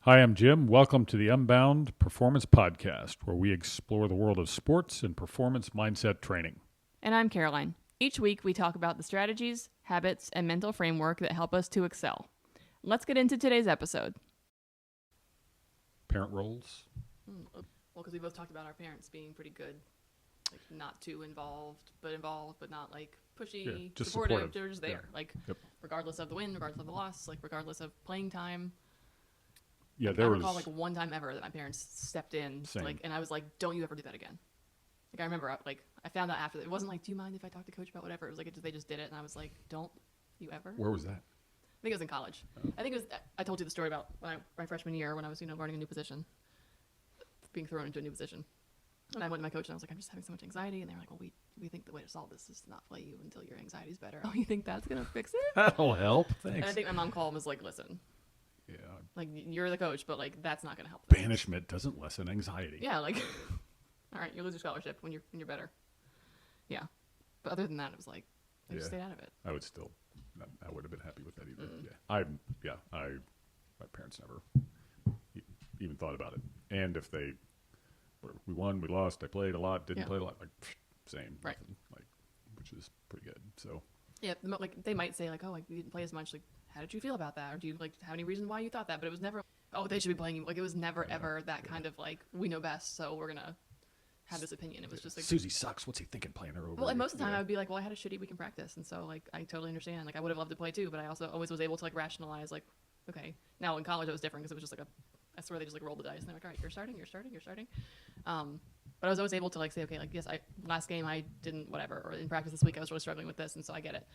Hi, I'm Jim. Welcome to the Unbound Performance Podcast, where we explore the world of sports and performance mindset training. And I'm Caroline. Each week we talk about the strategies, habits, and mental framework that help us to excel. Let's get into today's episode. Parent roles? Well, because we both talked about our parents being pretty good, like not too involved, but not like pushy, just supportive. They're just there, Yeah. like Yep. regardless of the win, regardless of the loss, like regardless of playing time. Yeah, I there recall was... like one time ever that my parents stepped in, Same. and I was like, "Don't you ever do that again." Like I remember, I found out after that. It wasn't like, "Do you mind if I talk to coach about whatever?" It was like they just did it, and I was like, "Don't you ever?" Where was that? I think it was in college. I think it was. I told you the story about my freshman year when I was, learning a new position, being thrown into a new position, and I went to my coach and I was like, "I'm just having so much anxiety," and they were like, "Well, we think the way to solve this is to not play you until your anxiety's better." Oh, you think that's gonna fix it? That'll help. And Thanks. I think my mom called and was like, "Listen, Yeah. like you're the coach, but like that's not gonna help." Banishment doesn't lessen anxiety. Yeah, like, all right, you lose your scholarship when you're better. Yeah, but other than that, it was like I just stayed out of it. I would have been happy with that either. Mm. My parents never even thought about it. And if we won, we lost, I played a lot, didn't play a lot, like, same. Right. Nothing, like, which is pretty good. So. Yeah, like they might say like, "Oh, like you didn't play as much. Like, how did you feel about that? Or do you like have any reason why you thought that?" But it was never, "Oh, they should be playing you." Like it was never ever that kind of like, "We know best, so we're gonna have this opinion." It was just like, Susie sucks. What's he thinking playing her over? well, and most of the time I would be like, "Well, I had a shitty week in practice," and so like I totally understand. Like I would have loved to play too, but I also always was able to like rationalize like, okay, now in college it was different because it was just like I swear they just like rolled the dice and they're like, "All right, you're starting. But I was always able to like say, okay, like yes, last game I didn't whatever, or in practice this week I was really struggling with this, and so I get it.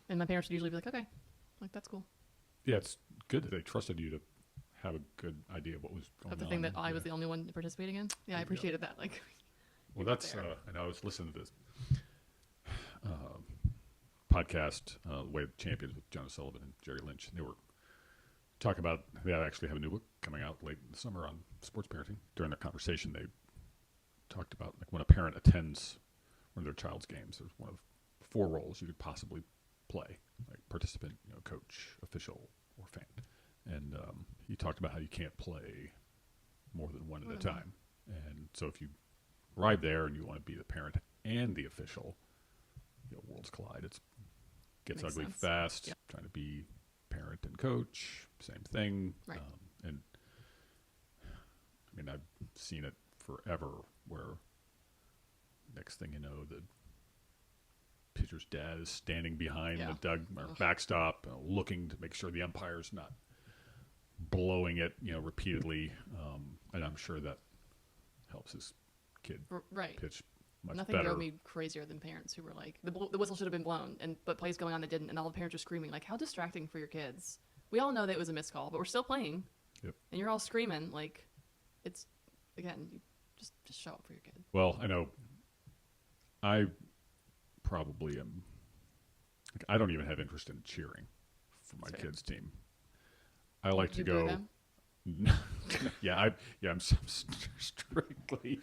And my parents would usually be like, "Okay, like that's cool." Yeah, it's good that they trusted you to have a good idea of what was going on. Of the thing that I was the only one participating in. Yeah, I appreciated that. Like, well, that's and I was listening to this podcast, Way of Champions with John Sullivan and Jerry Lynch, and they were talking about they actually have a new book coming out late in the summer on sports parenting. During their conversation, they talked about like when a parent attends one of their child's games, there's one of 4 roles you could possibly play, like participant, coach, official, or fan. And he talked about how you can't play more than one at a time. And so if you arrive there and you want to be the parent and the official, worlds collide. It gets Makes ugly sense. fast. Yeah. Trying to be parent and coach, same thing. Right. And I mean, I've seen it forever where next thing you know, the pitcher's dad is standing behind the backstop, looking to make sure the umpire's not blowing it, repeatedly. And I'm sure that helps his kid pitch much Nothing better. drove me crazier than parents who were like, the whistle should have been blown, but plays going on that didn't, and all the parents are screaming. Like, how distracting for your kids. We all know that it was a missed call, but we're still playing. Yep. And you're all screaming. Like, it's, again, you just show up for your kid. Well, I know I probably am. Like, I don't even have interest in cheering for my kids' team. I like to go. I'm strictly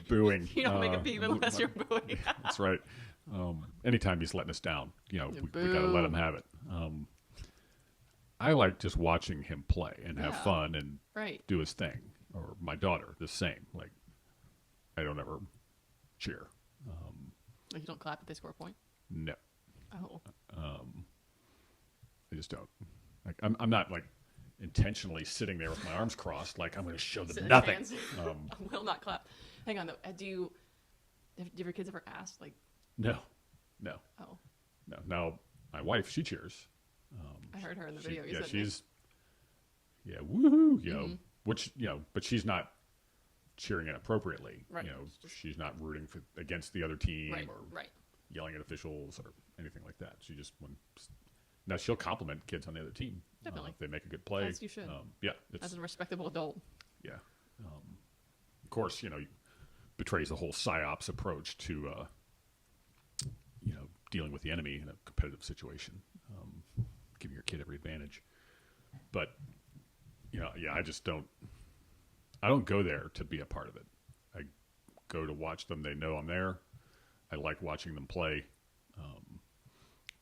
booing. You don't make a peep unless you're booing. That's right. Anytime he's letting us down, we got to let him have it. I like just watching him play and have fun and do his thing. Or my daughter, the same. Like, I don't ever cheer. Like you don't clap if they score a point? No. Oh. I just don't. Like, I'm not like intentionally sitting there with my arms crossed, like I'm going to show them nothing. I will not clap. Hang on though. Do your kids ever ask like? No. Oh. No. Now my wife, she cheers. I heard her in the video. She's woohoo, which but she's not cheering inappropriately. Right. She's not rooting against the other team or right. yelling at officials or anything like that. She just now she'll compliment kids on the other team. Definitely. If they make a good play. As you should. As a respectable adult. Yeah. Of course, betrays the whole psyops approach to dealing with the enemy in a competitive situation, giving your kid every advantage. But I just don't. I don't go there to be a part of it. I go to watch them. They know I'm there. I like watching them play.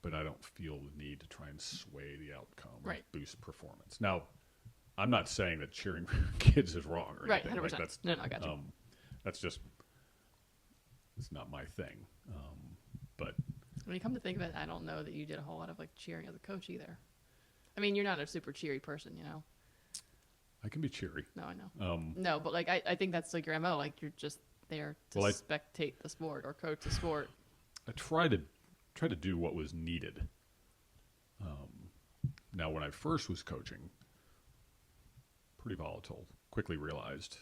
But I don't feel the need to try and sway the outcome or boost performance. Now, I'm not saying that cheering kids is wrong or Right, anything. 100%. Like that's No, I got you. that's just it's not my thing. But When you come to think of it, I don't know that you did a whole lot of like cheering as a coach either. I mean, you're not a super cheery person, you know. I can be cheery. No, I know. No, but like I think that's like your MO. Like you're just there to spectate the sport or coach the sport. I try to do what was needed. Now, when I first was coaching, pretty volatile. Quickly realized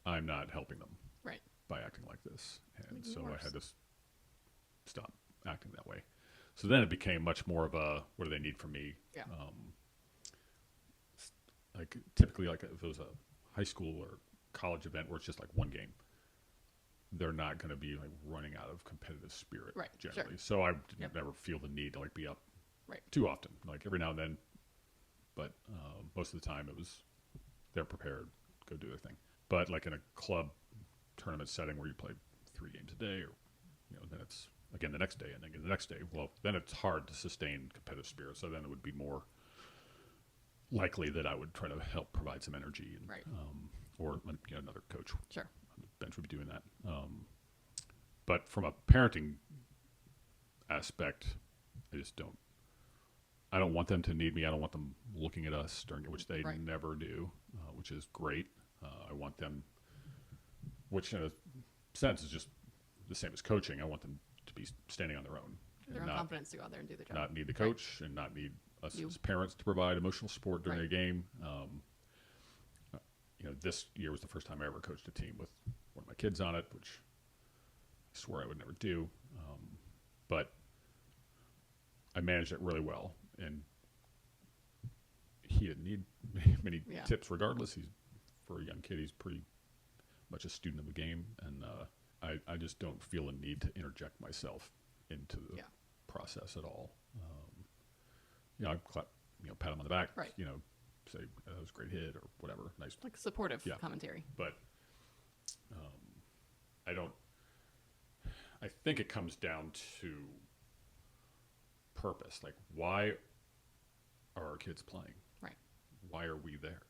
I'm not helping them Right. by acting like this, and Maybe so worse. I had to stop acting that way. So then it became much more of a what do they need from me? Yeah. Like typically, like if it was a high school or college event where it's just like one game, they're not going to be like running out of competitive spirit Right, generally. sure. So I didn't never feel the need to like be up Right. too often, like every now and then. But most of the time it was they're prepared, go do their thing. But like in a club tournament setting where you play 3 games a day, or then it's again the next day and then again the next day. Well, then it's hard to sustain competitive spirit. So then it would be more likely that I would try to help provide some energy, and, Right. Or another coach Sure. on the bench would be doing that. But from a parenting aspect, I just don't. I don't want them to need me. I don't want them looking at us during it, which they Right. never do, which is great. I want them, which in a sense is just the same as coaching. I want them to be standing on their own, Their and own confidence to go out there and do the job. not need the coach, and not need us You. as parents to provide emotional support during Right. a game. This year was the first time I ever coached a team with one of my kids on it, which I swore I would never do. But I managed it really well, and he didn't need many Yeah. tips regardless. For a young kid, he's pretty much a student of the game, and I just don't feel a need to interject myself into the Yeah. process at all. I clap, pat him on the back, Right. Say that was a great hit or whatever, nice. Like supportive Yeah. commentary. But I don't. I think it comes down to purpose. Like, why are our kids playing? Right. Why are we there?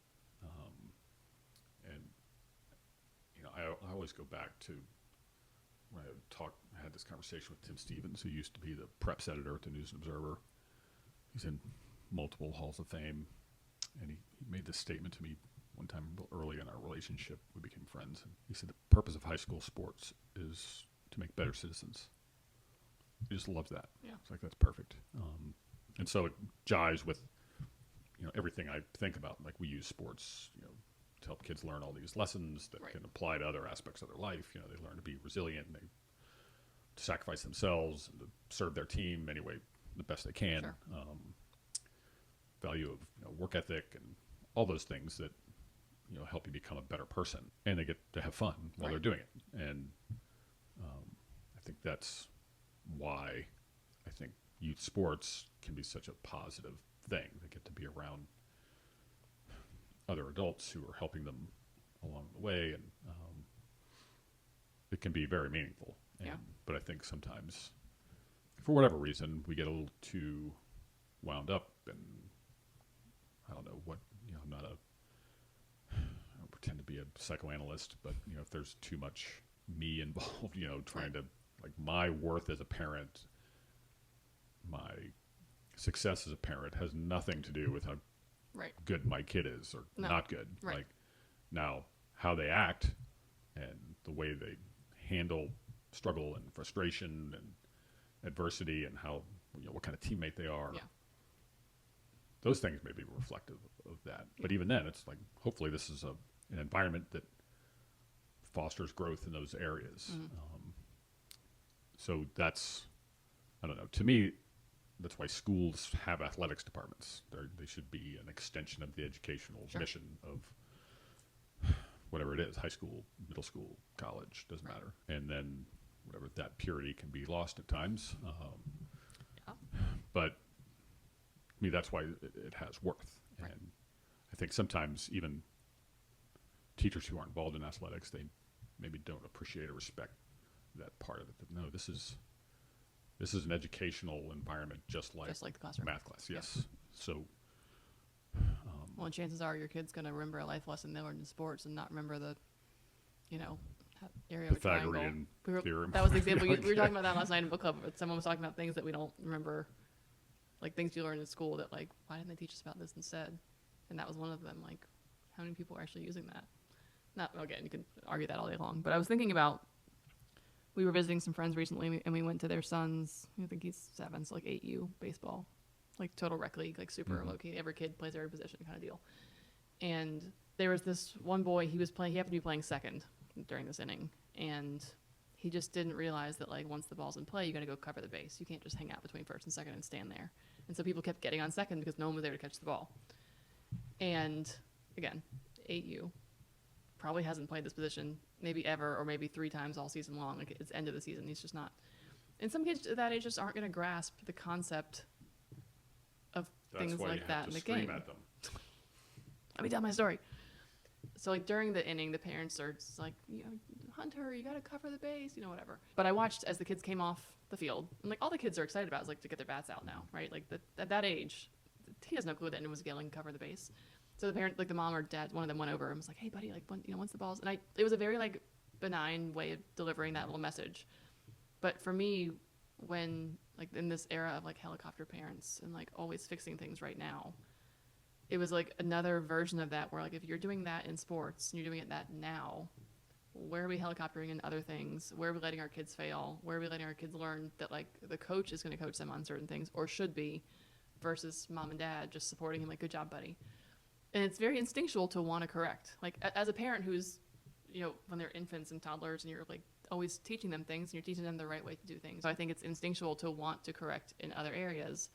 And I always go back to when I had this conversation with Tim Stevens, who used to be the preps editor at the News and Observer. He's in multiple halls of fame, and he made this statement to me one time early in our relationship. We became friends, and he said the purpose of high school sports is to make better citizens. He just loves that. Yeah. It's like, that's perfect. And so it jives with everything I think about. Like, we use sports to help kids learn all these lessons that Right. can apply to other aspects of their life. They learn to be resilient, and they sacrifice themselves and to serve their team any way the best they can. Sure. Value of work ethic and all those things that help you become a better person, and they get to have fun while Right. they're doing it. And I think that's why I think youth sports can be such a positive thing. They get to be around other adults who are helping them along the way, and it can be very meaningful. Yeah. But I think sometimes, for whatever reason, we get a little too wound up, and I don't know what, I'm not I don't pretend to be a psychoanalyst, but if there's too much me involved, trying to, like, my worth as a parent, my success as a parent has nothing to do with how Right. good my kid is or No. not good. Right. Like, now how they act and the way they handle struggle and frustration and adversity, and how what kind of teammate they are. Yeah. Those things may be reflective of that. But even then, it's like, hopefully this is an environment that fosters growth in those areas. So that's, I don't know, to me, that's why schools have athletics departments. They should be an extension of the educational Sure. mission of whatever it is, high school, middle school, college, doesn't Right. matter. And then whatever, that purity can be lost at times. Yeah. But to me, that's why it has worth. Right. And I think sometimes even teachers who aren't involved in athletics, they maybe don't appreciate or respect that part of it. That, no, this is an educational environment, just like Just like the classroom. math class. Yeah. Yes. So Well, Well, and chances are your kid's going to remember a life lesson they learned in sports and not remember the, you know, area of a triangle. Pythagorean theorem. That was the example. We were talking about that last night in book club. But someone was talking about things that we don't remember, like things you learned in school that, like, why didn't they teach us about this instead? And that was one of them. Like, how many people are actually using that? Not, again, you can argue that all day long. But I was thinking about, we were visiting some friends recently, and we went to their son's, I think he's 7, so like 8U baseball, like total rec league, like super low key. Every kid plays every position kind of deal. And there was this one boy, he happened to be playing second during this inning, and he just didn't realize that, like, once the ball's in play, you got to go cover the base. You can't just hang out between first and second and stand there. And so people kept getting on second because no one was there to catch the ball. And again, 8U probably hasn't played this position maybe ever, or maybe 3 times all season long. Like, it's end of the season. He's just not. And some kids at that age just aren't going to grasp the concept of things like that in the game. At them. Let me tell my story. So, like, during the inning, the parents are just like, you know, Hunter, you got to cover the base, you know, whatever. But I watched as the kids came off the field, and, like, all the kids are excited about is, like, to get their bats out now, right? Like, at that age, he has no clue that anyone was yelling, cover the base. So the parent, like the mom or dad, one of them went over and was like, hey, buddy, like, once the ball's... And it was a very, like, benign way of delivering that little message. But for me, when, like, in this era of, like, helicopter parents and, like, always fixing things right now, it was, like, another version of that where, like, if you're doing that in sports and you're doing that now, where are we helicoptering in other things? Where are we letting our kids fail? Where are we letting our kids learn that, like, the coach is going to coach them on certain things, or should be, versus mom and dad just supporting him, like, good job, buddy. And it's very instinctual to want to correct. Like, as a parent who's, you know, when they're infants and toddlers and you're, like, always teaching them things and you're teaching them the right way to do things. So I think it's instinctual to want to correct in other areas.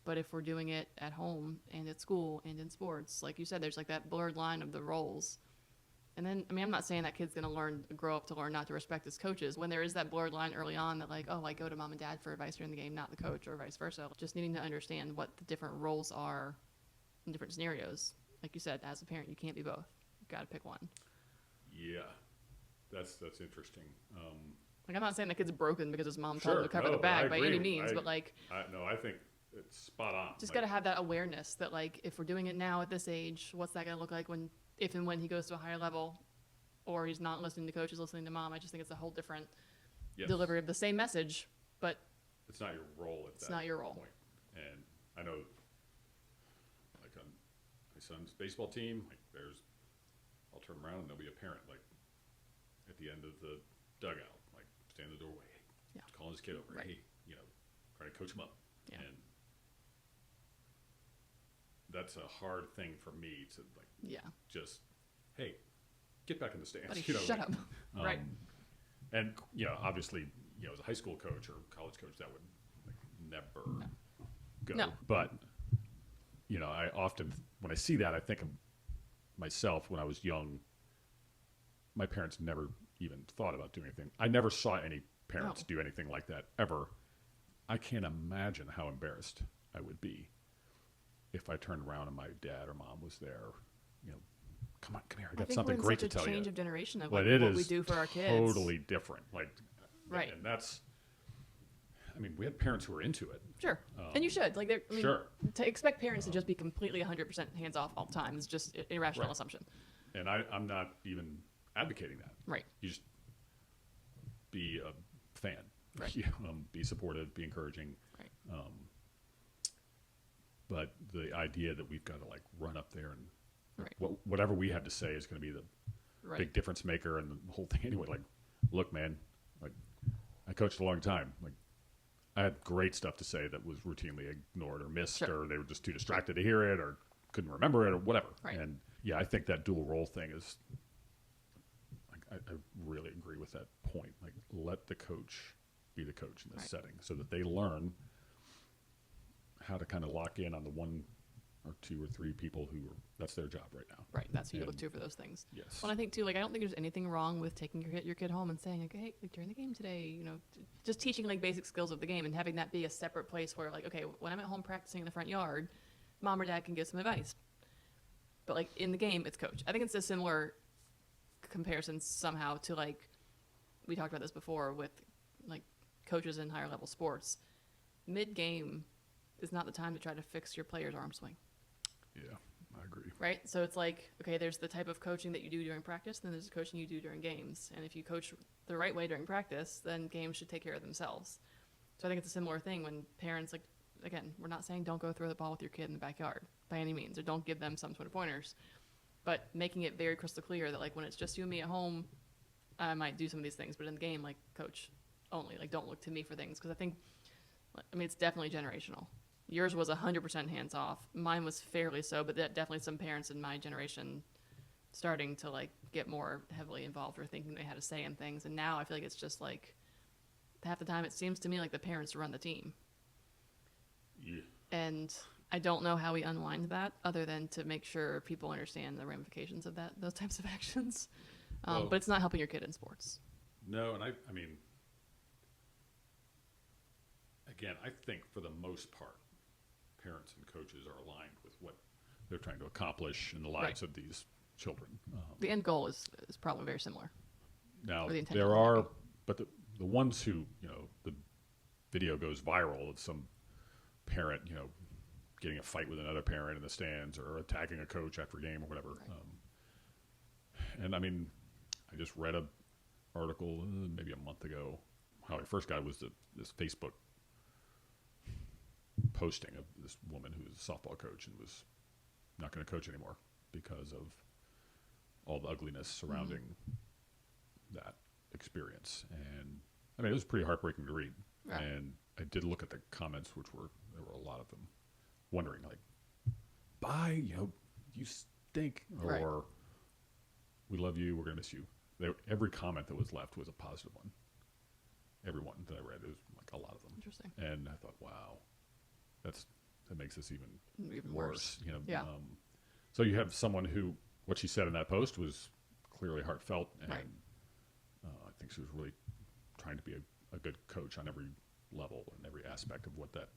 But if we're doing it at home and at school and in sports, like you said, there's, like, that blurred line of the roles. And then, I mean, I'm not saying that kid's going to grow up to learn not to respect his coaches. When there is that blurred line early on that, like, oh, I go to mom and dad for advice during the game, not the coach, or vice versa. Just needing to understand what the different roles are in different scenarios. Like you said, as a parent, you can't be both. You've got to pick one. Yeah, that's interesting. Like, I'm not saying the kid's broken because his mom told him to cover the I bag by agree. any means, but, like... I think it's spot on. Just like, got to have that awareness that, like, if we're doing it now at this age, what's that going to look like if and when he goes to a higher level, or he's not listening to coach, he's listening to mom. I just think it's a whole different delivery of the same message, but it's not your role at that not your role. point. And I know, like, on my son's baseball team, like, I'll turn around and there'll be a parent, like, at the end of the dugout, like, stand in the doorway, hey, calling his kid over, right. hey, you know, trying to coach him up. Yeah. And that's a hard thing for me to, like, just, hey, get back in the stands. Buddy, you know, shut like, up. Right. And, you know, obviously, you know, as a high school coach or college coach, that would, like, never go. No. But, you know, I often, when I see that, I think of myself when I was young. My parents never even thought about doing anything. I never saw any parents do anything like that ever. I can't imagine how embarrassed I would be if I turned around and my dad or mom was there, you know, come here, I got something great to tell you. I think we're in such a change of generation of, but like, what is we do for our kids. Totally different. Like, right. And that's, I mean, we had parents who were into it. Sure. And you should. Like, I mean, sure. To expect parents to just be completely 100% hands off all the time is just an irrational assumption. And I'm not even advocating that. Right. You just be a fan. Right. Be supportive, be encouraging. Right. But the idea that we've got to, like, run up there and right. whatever we have to say is going to be the big difference maker and the whole thing anyway. Like, look, man, like, I coached a long time. Like, I had great stuff to say that was routinely ignored or missed, or they were just too distracted to hear it or couldn't remember it or whatever. Right. And yeah, I think that dual role thing is, like, I really agree with that point. Like, let the coach be the coach in this setting so that they learn how to kind of lock in on the one or two or three people who are, that's their job right now. Right. That's who you look to for those things. Yes. Well, I think too, like, I don't think there's anything wrong with taking your kid home and saying, like, hey, like, during the game today, you know, just teaching, like, basic skills of the game and having that be a separate place where, like, okay, when I'm at home practicing in the front yard, mom or dad can give some advice. But, like, in the game, it's coach. I think it's a similar comparison somehow to, like, we talked about this before with, like, coaches in higher level sports. Mid-game is not the time to try to fix your player's arm swing. Yeah. I agree. right? So it's like, okay, there's the type of coaching that you do during practice, and then there's the coaching you do during games. And if you coach the right way during practice, then games should take care of themselves. So I think it's a similar thing when parents, like, again, we're not saying don't go throw the ball with your kid in the backyard by any means, or don't give them some sort of pointers, but making it very crystal clear that, like, when it's just you and me at home, I might do some of these things, but in the game, like, coach only. Like, don't look to me for things, because I mean, it's definitely generational. Yours was 100% hands off. Mine was fairly so, but definitely some parents in my generation starting to, like, get more heavily involved or thinking they had a say in things. And now I feel like it's just like half the time it seems to me like the parents run the team. Yeah. And I don't know how we unwind that other than to make sure people understand the ramifications of those types of actions. Well, But it's not helping your kid in sports. No, and I mean, again, I think for the most part, parents and coaches are aligned with what they're trying to accomplish in the lives of these children. The end goal is probably very similar. Now, Or the intention there of are, maybe. but the ones who, the video goes viral of some parent, getting a fight with another parent in the stands or attacking a coach after a game or whatever. Right. And I mean, I just read an article maybe a month ago. How I first got it was this Facebook posting of this woman who was a softball coach and was not going to coach anymore because of all the ugliness surrounding that experience. And I mean, it was pretty heartbreaking to read. Right. And I did look at the comments, there were a lot of them wondering, like, bye, you stink, or Right. we love you, we're going to miss you. Every comment that was left was a positive one. Every one that I read, it was like a lot of them. Interesting. And I thought, wow, that makes this even Worse. worse. Yeah. So you have someone who, what she said in that post was clearly heartfelt, and Right. I think she was really trying to be a good coach on every level and every aspect of what that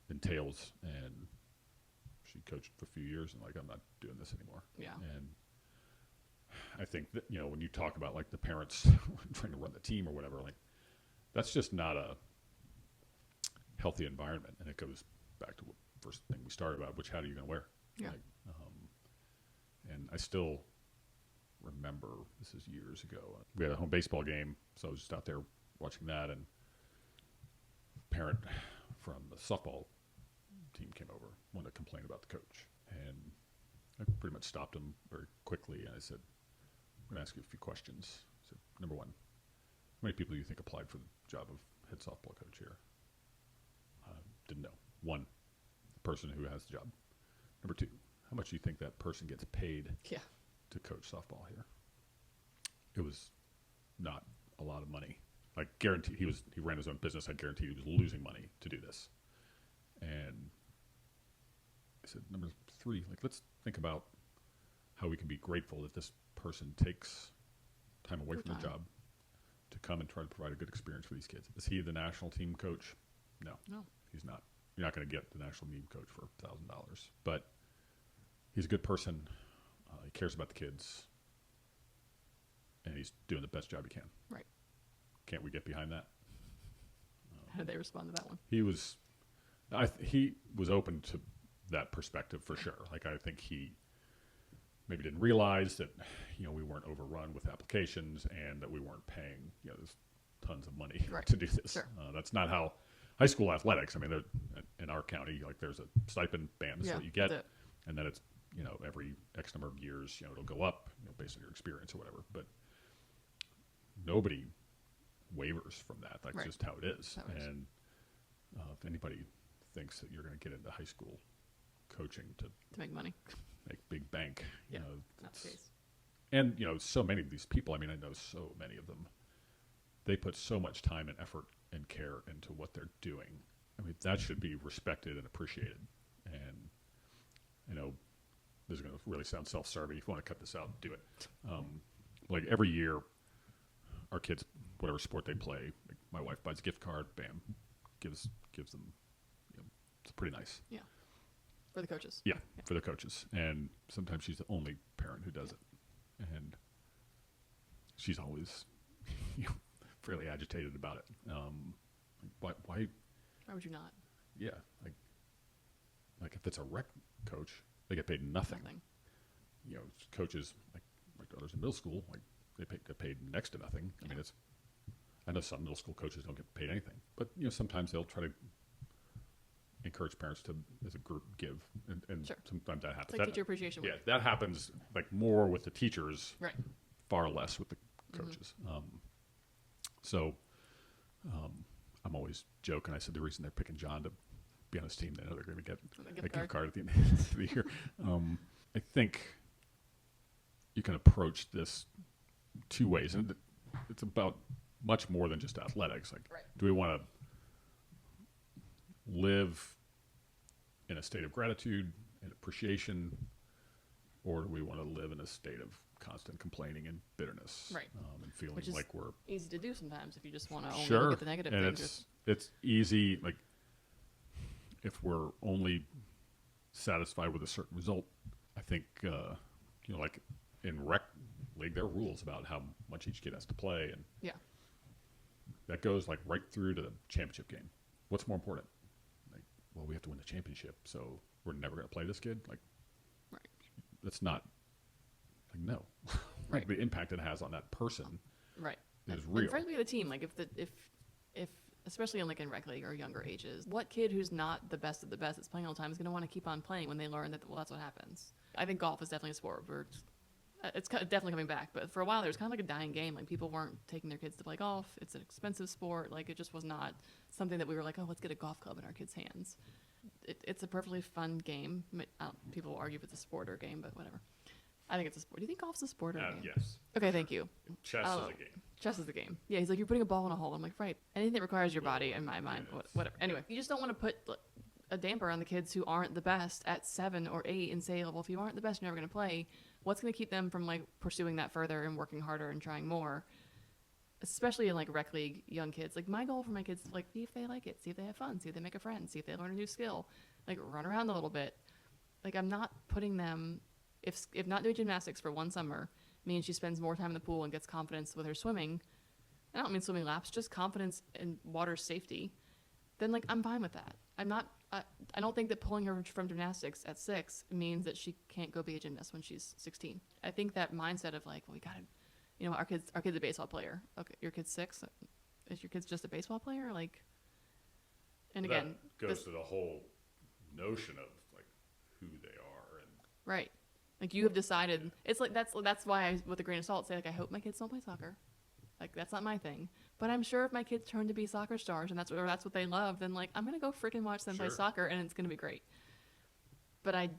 entails. And she coached for a few years and like, I'm not doing this anymore. Yeah. And I think that, when you talk about like the parents trying to run the team or whatever, like that's just not a healthy environment. And it goes back to the first thing we started about, which hat are you going to wear? Yeah. Like, and I still remember, this is years ago, we had a home baseball game, so I was just out there watching that, and a parent from the softball team came over, wanted to complain about the coach. And I pretty much stopped him very quickly, and I said, I'm going to ask you a few questions. I said, number one, how many people do you think applied for the job of head softball coach here? Didn't know. One, the person who has the job. Number two, how much do you think that person gets paid Yeah. to coach softball here? It was not a lot of money. Like, guaranteed, he ran his own business. I guarantee he was losing money to do this. And I said, number three, like, let's think about how we can be grateful that this person takes time away from the job to come and try to provide a good experience for these kids. Is he the national team coach? No. He's not. You're not going to get the national team coach for $1,000. But he's a good person. He cares about the kids. And he's doing the best job he can. Right. Can't we get behind that? How did they respond to that one? He was open to that perspective for sure. Like, I think he maybe didn't realize that, we weren't overrun with applications and that we weren't paying, there's tons of money Right. to do this. Sure. That's not how high school athletics, I mean, in our county, like, there's a stipend band Yeah, that you get, that's it. and then it's, every X number of years, it'll go up, based on your experience or whatever. But nobody wavers from that. That's Right. just how it is. How it is. And if anybody thinks that you're going to get into high school coaching to To make money. make big bank, Yeah, not that's- the case. and so many of these people, I mean, I know so many of them, they put so much time and effort and care into what they're doing. I mean, that should be respected and appreciated. And this is going to really sound self-serving. If you want to cut this out, do it. Like, every year, our kids, whatever sport they play, like, my wife buys a gift card, bam, gives them. It's pretty nice. Yeah. For the coaches. Yeah, for the coaches. And sometimes she's the only parent who does it. And she's always fairly agitated about it. Why? Why would you not? Yeah, like if it's a rec coach, they get paid nothing. Nothing. You know, coaches like my daughter's in middle school, like get paid next to nothing. I mean, I know some middle school coaches don't get paid anything, but you know, sometimes they'll try to encourage parents to, as a group, give, and Sure. sometimes that happens. It's like teacher appreciation week. Yeah, that happens like more with the teachers, Right. far less with the coaches. So I'm always joking. I said the reason they're picking John to be on his team, they know they're going to get a gift card at the end of the year. I think you can approach this two ways, and it's about much more than just athletics. Like, Right. do we want to live in a state of gratitude and appreciation, or do we want to live in a state of constant complaining and bitterness, Right. And feeling Which is like we're easy to do sometimes if you just want to only sure, look at the negative and things. it's easy. Like, if we're only satisfied with a certain result, I think like in rec league, there are rules about how much each kid has to play, and Yeah. that goes like right through to the championship game. What's more important? Like, well, we have to win the championship, so we're never going to play this kid. Like, Right. that's not like no. Right. Like, the impact it has on that person Right. is And real. frankly, the team, like if especially in rec league or younger ages, what kid who's not the best of the best that's playing all the time is going to want to keep on playing when they learn that, well, that's what happens. I think golf is definitely a sport where it's definitely coming back, but for a while there was kind of like a dying game. Like, people weren't taking their kids to play golf. It's an expensive sport. Like, it just was not something that we were like, oh, let's get a golf club in our kids' hands. It's a perfectly fun game. People will argue if it's a sport or a game, but whatever. I think it's a sport. Do you think golf's a sport or a game? Yes. Okay, thank you. Chess Oh. is a game. Chess is the game. Yeah, he's like, you're putting a ball in a hole. I'm like, right. Anything that requires your body, in my mind, yeah, whatever. Anyway, you just don't want to put a damper on the kids who aren't the best at 7 or 8 and say, well, if you aren't the best, you're never going to play. What's going to keep them from like pursuing that further and working harder and trying more? Especially in like rec league young kids. Like, my goal for my kids is like, see if they like it, see if they have fun, see if they make a friend, see if they learn a new skill, like run around a little bit. Like, I'm not putting them, if not doing gymnastics for one summer means she spends more time in the pool and gets confidence with her swimming, I don't mean swimming laps, just confidence in water safety, then like I'm fine with that. I don't think that pulling her from gymnastics at 6 means that she can't go be a gymnast when she's 16. I think that mindset of like, well, we gotta, our kid's a baseball player. Okay, your kid's 6. Is your kid's just a baseball player? Like, and again, that goes to the whole notion of like who they are, and right. Like, you have decided. It's like that's why I, with a grain of salt, say like, I hope my kids don't play soccer. Like, that's not my thing. But I'm sure if my kids turn to be soccer stars and that's what they love, then like I'm gonna go freaking watch them play Sure. soccer and it's gonna be great. But I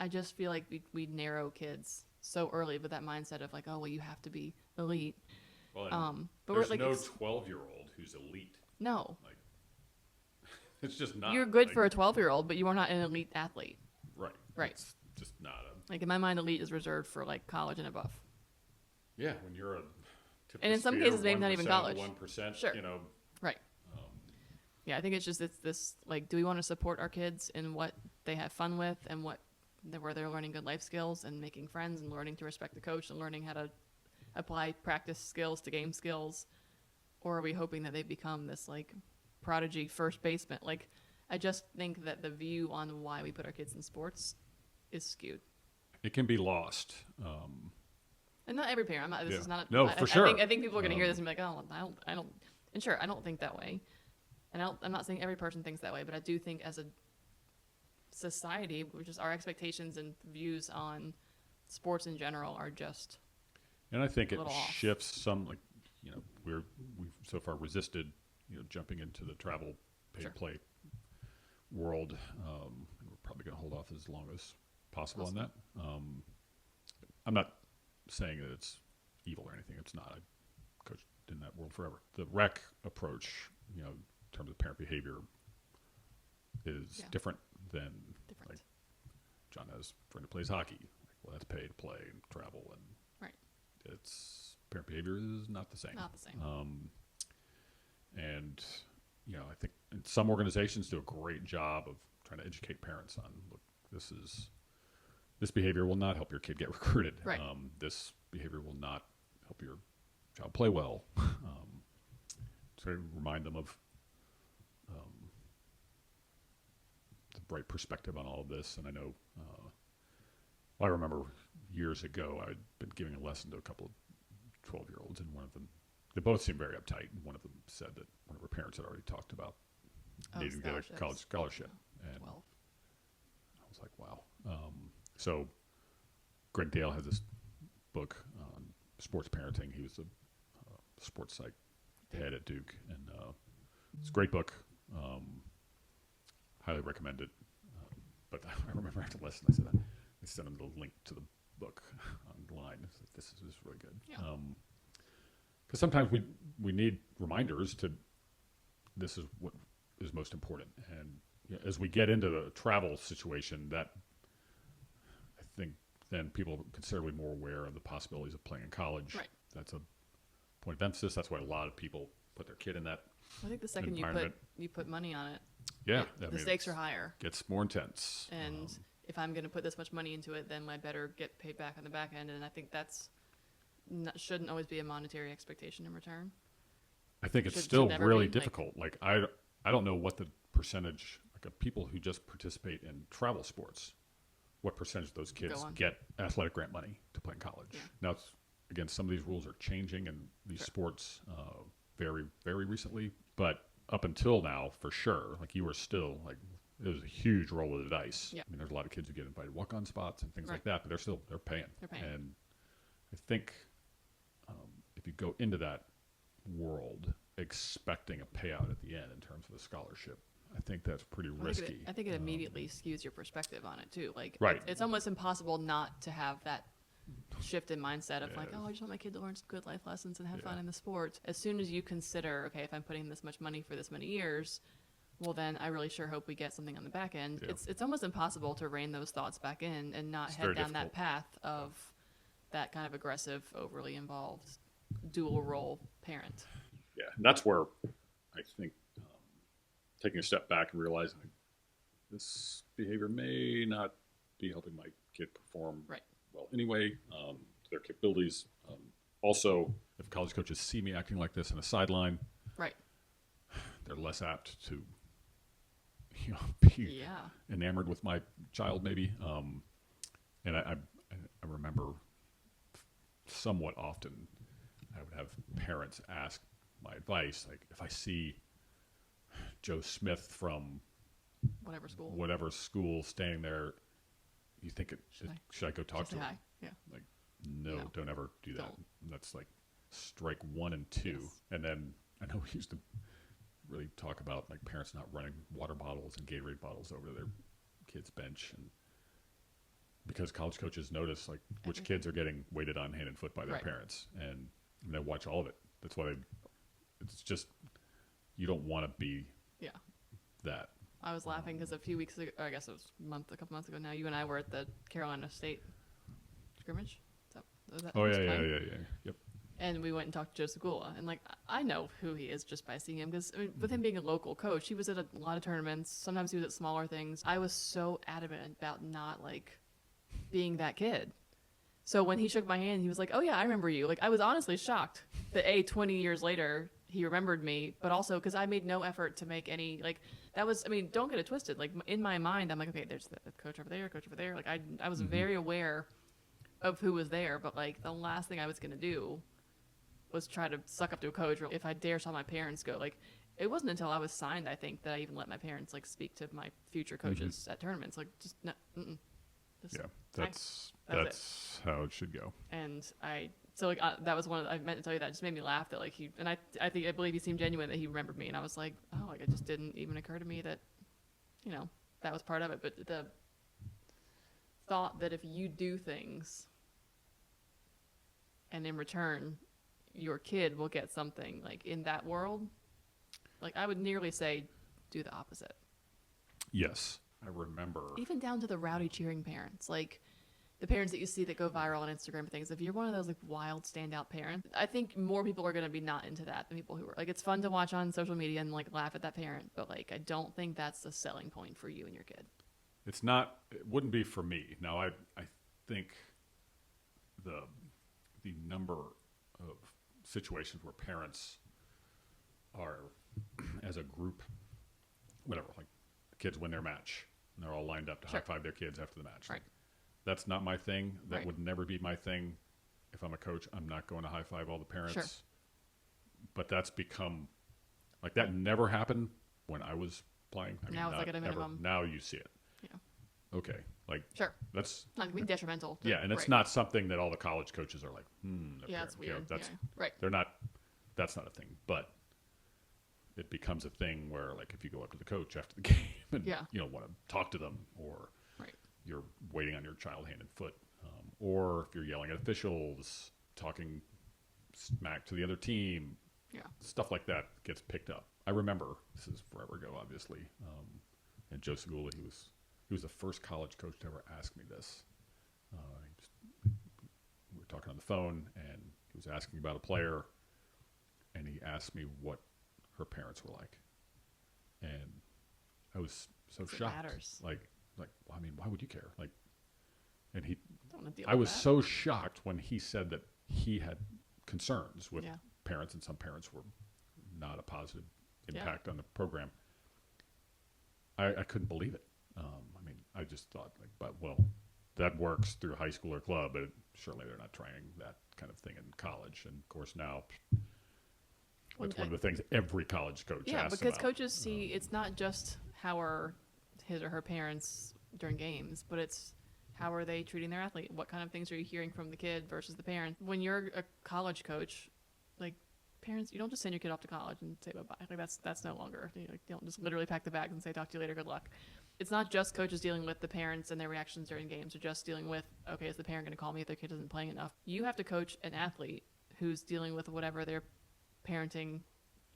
just feel like we narrow kids so early with that mindset of like, oh well, you have to be elite. well, But there's we're like, no 12-year-old who's elite. no, Like, it's just not. you're good like, for a 12-year-old, but you are not an elite athlete. right. Right. It's just not a. Like, in my mind, elite is reserved for like college and above. Yeah, when you're a. tip of And in the some spear, cases, maybe not even 1%, college. 1%. Sure. Right. Um, Yeah, I think it's this like, do we want to support our kids in what they have fun with and where they're learning good life skills and making friends and learning to respect the coach and learning how to apply practice skills to game skills, or are we hoping that they become this like prodigy first baseman? Like, I just think that the view on why we put our kids in sports is skewed. it can be lost. And not every parent. This Yeah. is not. No, for sure. I think people are going to hear this and be like, oh, I don't. And sure, I don't think that way. And I'm not saying every person thinks that way, but I do think as a society, which is our expectations and views on sports in general are just. And I think a it little off. shifts some, like, we've so far resisted, jumping into the travel pay to play world. We're probably going to hold off as long as possible on that. I'm not saying that it's evil or anything. It's not. I coached in that world forever. The rec approach, in terms of parent behavior, is different than like John has a friend who plays hockey. Like, well, that's pay to play and travel, and Right. it's parent behavior is not the same. Not the same. And I think some organizations do a great job of trying to educate parents on, look, this behavior will not help your kid get recruited. Right. This behavior will not help your child play well. To remind them of the bright perspective on all of this. And I know Well, I remember years ago I'd been giving a lesson to a couple of 12-year-olds, and one of them, they both seemed very uptight, and one of them said that one of her parents had already talked about needing to get a college scholarship. And 12. I was like, wow. So Greg Dale has this book on sports parenting. He was the sports psych head at Duke, and it's a great book. Highly recommend it. But I remember after the lesson, I sent him the link to the book online. It's like, this is really good. Yeah. Because sometimes we need reminders to this is what is most important. And you know, as we get into the travel situation, that I think then people are considerably more aware of the possibilities of playing in college. Right. That's a point of emphasis. That's why a lot of people put their kid in that. I think the second you put money on it, Yeah, the stakes are higher. Gets more intense. And if I'm going to put this much money into it, then I better get paid back on the back end. And I think that's shouldn't always be a monetary expectation in return. I think it's Should still never really be, difficult. Like I don't know what the percentage of people who just participate in travel sports, what percentage of those kids get athletic grant money to play in college. Yeah. Now, again, some of these rules are changing in these sports very, very recently. But up until now, for sure, like you were still like it was a huge roll of the dice. Yeah. I mean, there's a lot of kids who get invited walk-on spots and things Right. like that, but they're paying. They're paying. And I think if you go into that world expecting a payout at the end in terms of a scholarship, I think that's pretty risky. I think it immediately skews your perspective on it too. Like, Right. it's almost impossible not to have that shift in mindset of Yeah. like, oh, I just want my kid to learn some good life lessons and have Yeah. fun in the sport. As soon as you consider, okay, if I'm putting this much money for this many years, well, then I really sure hope we get something on the back end. Yeah. It's almost impossible to rein those thoughts back in and not It's head very down that difficult. path of that kind of aggressive, overly involved, dual role parent. Yeah, and that's where I think taking a step back and realizing like, this behavior may not be helping my kid perform Right. well anyway, to their capabilities. Also, if college coaches see me acting like this in a sideline, Right. they're less apt to be Yeah. enamored with my child maybe. And I remember somewhat often I would have parents ask my advice, like if I see Joe Smith from Whatever school. standing there, you think should I go talk Just to say him? hi. Yeah. Like, no, don't ever do that. Don't. That's like strike 1 and 2. Yes. And then I know we used to really talk about like parents not running water bottles and Gatorade bottles over their kids' bench, and because college coaches notice like which kids are getting waited on hand and foot by their Right. parents, and they watch all of it. That's why it's just you don't want to be Yeah. that. I was laughing because a few weeks ago, or I guess it was a couple months ago now, you and I were at the Carolina State scrimmage. Was that Oh who's yeah, playing? Yep. And we went and talked to Joe Segula, and like I know who he is just by seeing him because with him being a local coach, he was at a lot of tournaments. Sometimes he was at smaller things. I was so adamant about not like being that kid. So when he shook my hand, he was like, "Oh yeah, I remember you." Like I was honestly shocked that 20 years later he remembered me, but also because I made no effort to make any like that was. I mean, don't get it twisted. Like in my mind, I'm like, okay, there's the coach over there, coach over there. Like I was very aware of who was there, but like the last thing I was gonna do was try to suck up to a coach, or if I dare saw my parents go. Like it wasn't until I was signed, I think, that I even let my parents like speak to my future coaches at tournaments. Like just no, just, Yeah, that's that's how it should go. and that was one of I meant to tell you that. It just made me laugh that like I believe he seemed genuine that he remembered me, and I was like, oh, like it just didn't even occur to me that that was part of it. But the thought that if you do things and in return your kid will get something like in that world, like I would nearly say do the opposite. Yes, I remember. Even down to the rowdy cheering parents, like the parents that you see that go viral on Instagram and things. If you're one of those like wild standout parents, I think more people are going to be not into that than people who are like, it's fun to watch on social media and like laugh at that parent, but like I don't think that's the selling point for you and your kid. It's not. It wouldn't be for me. Now, I think the number of situations where parents are, as a group, whatever, like the kids win their match and they're all lined up to Sure. high five their kids after the match. Right. That's not my thing. That Right. would never be my thing. If I'm a coach, I'm not going to high five all the parents. Sure. But that's become like that never happened when I was playing. I mean, Now it's like not at a ever. minimum. Now you see it. Yeah. Okay, like Sure. that's Not gonna be detrimental. yeah, and it's right. not something that all the college coaches are like, the Yeah, parent- it's you know, weird. that's yeah. Right. they're not. That's not a thing. But it becomes a thing where, like, if you go up to the coach after the game and Yeah. want to talk to them, or Right. you're waiting on your child hand and foot, or if you're yelling at officials, talking smack to the other team, Yeah. stuff like that gets picked up. I remember, this is forever ago, obviously, and Joe Segula, he was the first college coach to ever ask me this. We were talking on the phone, and he was asking about a player, and he asked me what her parents were like, and I was so It shocked. matters. Like, well, I mean, why would you care? Like, and he, Don't want to deal I with was that. so shocked when he said that he had concerns with Yeah. parents, and some parents were not a positive Yeah. impact on the program. I couldn't believe it. I mean, I just thought, like, but well, that works through high school or club, but surely they're not trying that kind of thing in college. And of course, now that's one of the things every college coach Yeah, asks because about. coaches see it's not just how are his or her parents during games, but it's how are they treating their athlete? What kind of things are you hearing from the kid versus the parent? When you're a college coach, like parents, you don't just send your kid off to college and say bye bye. Like that's no longer. You don't just literally pack the bags and say talk to you later, good luck. It's not just coaches dealing with the parents and their reactions during games, or just dealing with, okay, is the parent going to call me if their kid isn't playing enough? You have to coach an athlete who's dealing with whatever their parenting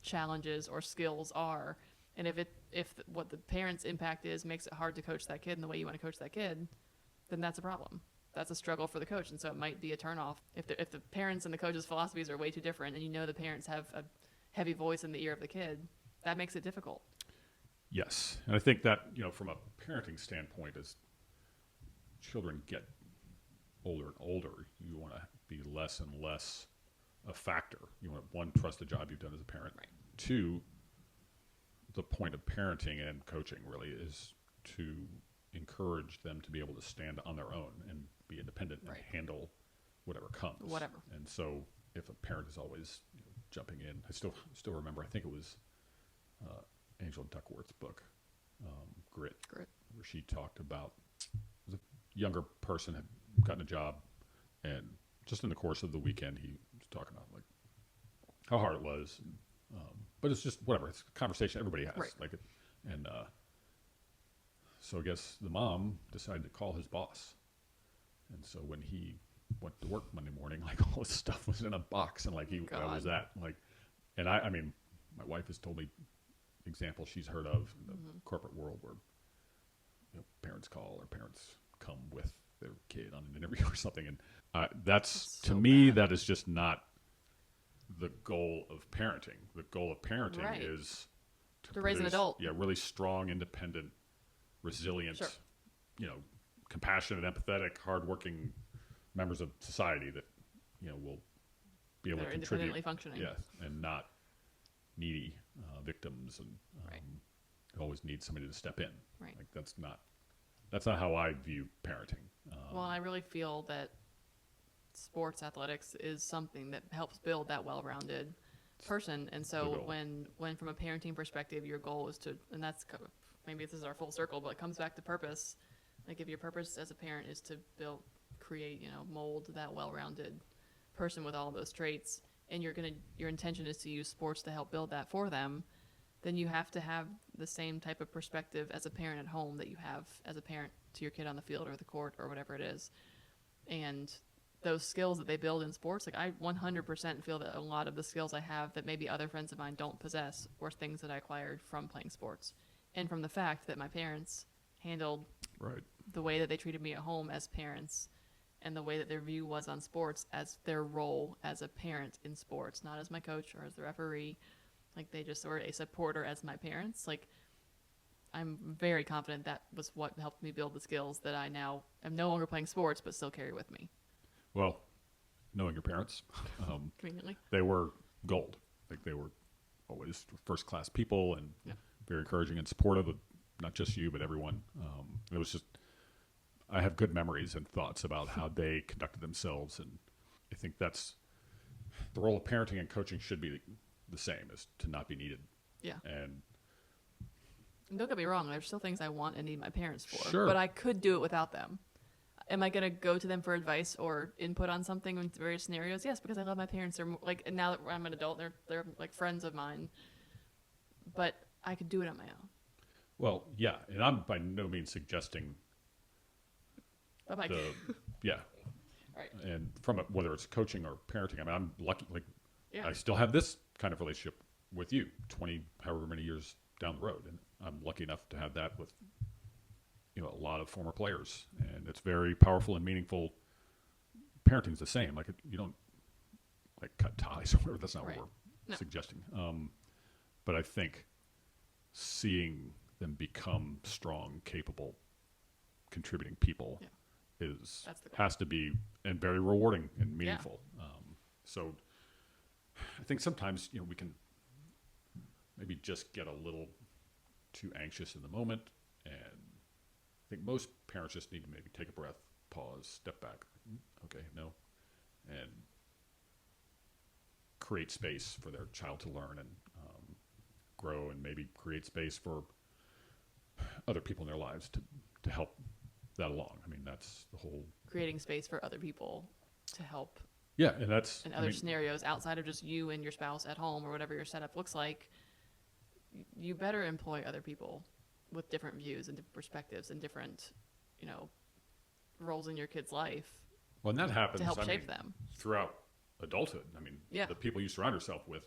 challenges or skills are. And if what the parent's impact is makes it hard to coach that kid in the way you want to coach that kid, then that's a problem. That's a struggle for the coach, and so it might be a turnoff. If the parents and the coach's philosophies are way too different, and you know the parents have a heavy voice in the ear of the kid, that makes it difficult. Yes, and I think that, from a parenting standpoint, as children get older and older, you want to be less and less a factor. You want to, one, trust the job you've done as a parent. Right. Two, the point of parenting and coaching really is to encourage them to be able to stand on their own and be independent Right. and handle whatever comes. Whatever. And so, if a parent is always jumping in, I still remember. I think it was Angela Duckworth's book, Grit, where she talked about the younger person had gotten a job, and just in the course of the weekend, he was talking about like how hard it was. But it's just whatever. It's a conversation everybody has. Right. Like, and so I guess the mom decided to call his boss, and so when he went to work Monday morning, like all his stuff was in a box, and like where was that? Like, and I mean, my wife has told me examples she's heard of in the corporate world where parents call or parents come with their kid on an interview or something, and that's so to me bad. that is just not the goal of parenting. The goal of parenting Right. is To raise an produce, adult. yeah, really strong, independent, resilient, Sure. Compassionate, empathetic, hardworking members of society that will be able They're to independently contribute. functioning. Yes, and not needy victims and Right. always need somebody to step in. Right. Like that's not how I view parenting. Well, I really feel that sports athletics is something that helps build that well-rounded person. And The so goal. when from a parenting perspective, your goal is to, and that's maybe this is our full circle, but it comes back to purpose. Like if your purpose as a parent is to create, mold that well-rounded person with all of those traits, and your intention is to use sports to help build that for them, then you have to have the same type of perspective as a parent at home that you have as a parent to your kid on the field or the court or whatever it is. And those skills that they build in sports, like I 100% feel that a lot of the skills I have that maybe other friends of mine don't possess were things that I acquired from playing sports and from the fact that my parents handled Right. the way that they treated me at home as parents and the way that their view was on sports as their role as a parent in sports, not as my coach or as the referee. Like they just were a supporter as my parents. Like I'm very confident that was what helped me build the skills that I now am no longer playing sports but still carry with me. Well, knowing your parents, Conveniently. they were gold. Like they were always first-class people and Yeah. very encouraging and supportive of not just you but everyone. It was just I have good memories and thoughts about how they conducted themselves, and I think that's the role of parenting and coaching should be the same, is to not be needed. Yeah. And Don't get me wrong, there's still things I want and need my parents for. Sure. But I could do it without them. Am I going to go to them for advice or input on something in various scenarios? Yes, because I love my parents. They're like, and now that I'm an adult, they're like friends of mine. But I could do it on my own. well, yeah, and I'm by no means suggesting Bye-bye. yeah, Right. and from it, whether it's coaching or parenting, I mean, I'm lucky. Like, Yeah. I still have this kind of relationship with you, 20, however many years down the road, and I'm lucky enough to have that with, you know, a lot of former players, and it's very powerful and meaningful. Parenting's the same. Like, you don't like cut ties or whatever. That's not Right. what we're No. suggesting. But I think seeing them become strong, capable, contributing people Yeah. is That's the goal. has to be, and very rewarding and meaningful. So I think sometimes, you know, we can maybe just get a little too anxious in the moment, and I think most parents just need to maybe take a breath, pause, step back. Okay, no, and create space for their child to learn and grow, and maybe create space for other people in their lives to help that along. I mean, that's the whole. Creating space for other people to help Yeah, and that's in I other mean, scenarios outside of just you and your spouse at home or whatever your setup looks like. You better employ other people with different views and different perspectives and different, you know, roles in your kid's life well, and that happens. to help I shape mean, them. throughout adulthood. I mean, Yeah. the people you surround yourself with,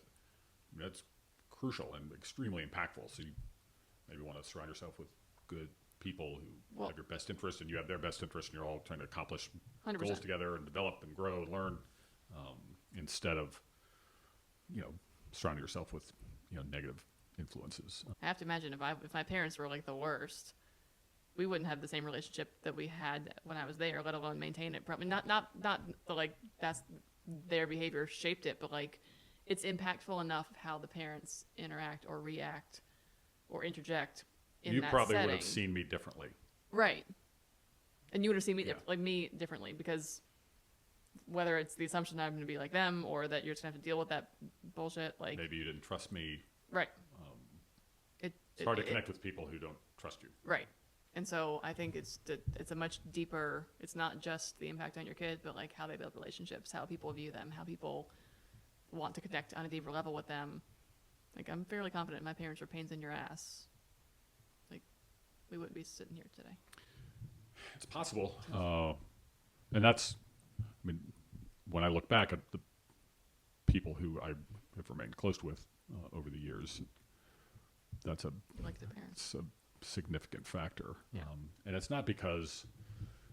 that's crucial and extremely impactful. So you maybe want to surround yourself with good people who Well- have your best interest, and you have their best interest, and you're all trying to accomplish 100%. goals together and develop and grow and learn, instead of, you know, surrounding yourself with, you know, negative influences. I have to imagine if my parents were like the worst, we wouldn't have the same relationship that we had when I was there, let alone maintain it. Probably not the, like that's their behavior shaped it, but like it's impactful enough how the parents interact or react or interject in You that probably setting. would have seen me differently. Right. And you would have seen me Yeah. like me differently, because whether it's the assumption that I'm going to be like them or that you're just going to have to deal with that bullshit, like Maybe you didn't trust me. right. It's hard to connect with people who don't trust you. Right. And so I think it's a much deeper, it's not just the impact on your kid, but like how they build relationships, how people view them, how people want to connect on a deeper level with them. Like I'm fairly confident my parents were pains in your ass. Like we wouldn't be sitting here today. It's possible. And that's, I mean, when I look back at the people who I have remained close with over the years, that's Like the parents. it's a significant factor. Yeah. And it's not because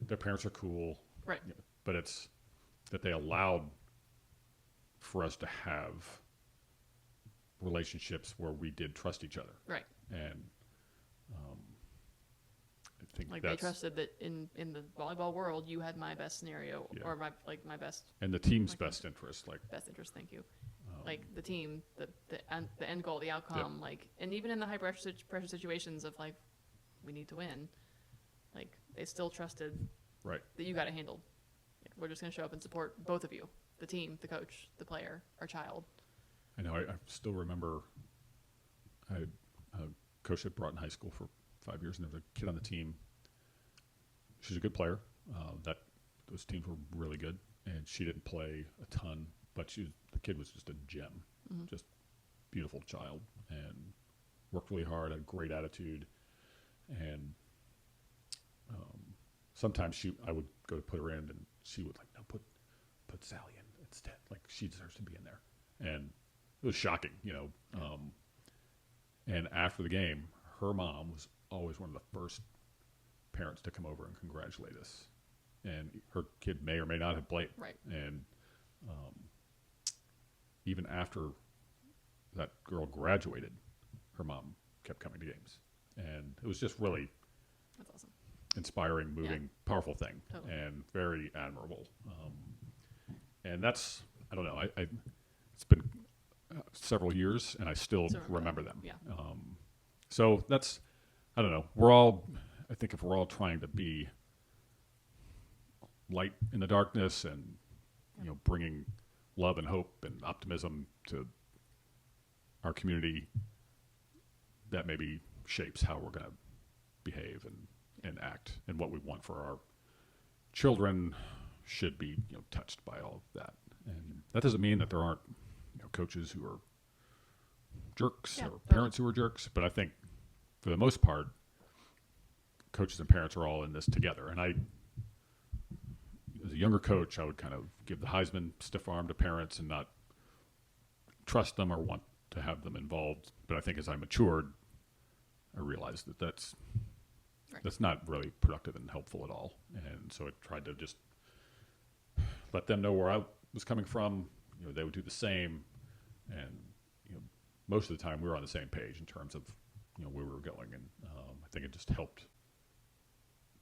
their parents are cool, Right. you know, but it's that they allowed for us to have relationships where we did trust each other. Right. And I think Like they that's, trusted that in the volleyball world you had my best scenario Yeah. or my best and the team's like- best interest, like, interest, thank you. Like the team, the end goal, the outcome, like, and even in the high pressure situations of like, we need to win, like they still trusted right. that you got it handled. Like, we're just gonna show up and support both of you, the team, the coach, the player, our child. I know. I still remember I had a coach at Broughton High School for 5 years, and there was a kid on the team. She's a good player. Those teams were really good, and she didn't play a ton, but the kid was just a gem, just beautiful child, and worked really hard, had a great attitude, and sometimes I would go to put her in, and she would like, no, put Sally in instead. Like, she deserves to be in there, and it was shocking, you know. And after the game, her mom was always one of the first parents to come over and congratulate us. And her kid may or may not have played. Right. And even after that girl graduated, her mom kept coming to games. And it was just really That's awesome. inspiring, moving, powerful thing, Totally. and very admirable. And that's, I don't know, I it's been several years, and I still Still remember remember them. them, So that's, I don't know, I think if we're all trying to be light in the darkness and, bringing love and hope and optimism to our community that maybe shapes how we're going to behave and act, and what we want for our children should be, touched by all of that. And that doesn't mean that there aren't, coaches who are jerks or parents who are jerks, but I think for the most part, coaches and parents are all in this together. And as a younger coach, I would kind of give the Heisman stiff arm to parents and not trust them or want to have them involved. But I think as I matured, I realized that that's not really productive and helpful at all. And so I tried to just let them know where I was coming from. They would do the same. And, most of the time we were on the same page in terms of, where we were going. And I think it just helped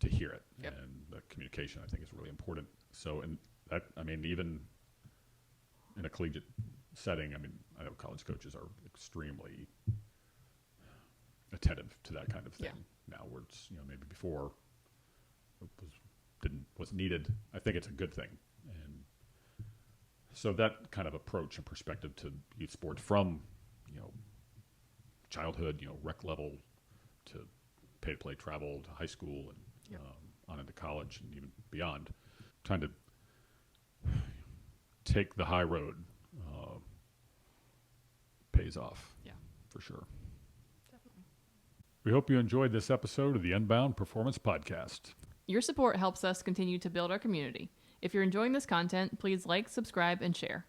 to hear it. Yep. And the communication, I think, is really important. So, and that, even in a collegiate setting, I know college coaches are extremely attentive to that kind of thing now, where it's, maybe before it was needed. I think it's a good thing. And so that kind of approach and perspective to youth sports from, childhood, rec level to pay to play travel to high school and on into college and even beyond, trying to take the high road pays off. Yeah. For sure. Definitely. We hope you enjoyed this episode of the Unbound Performance Podcast. Your support helps us continue to build our community. If you're enjoying this content, please like, subscribe, and share.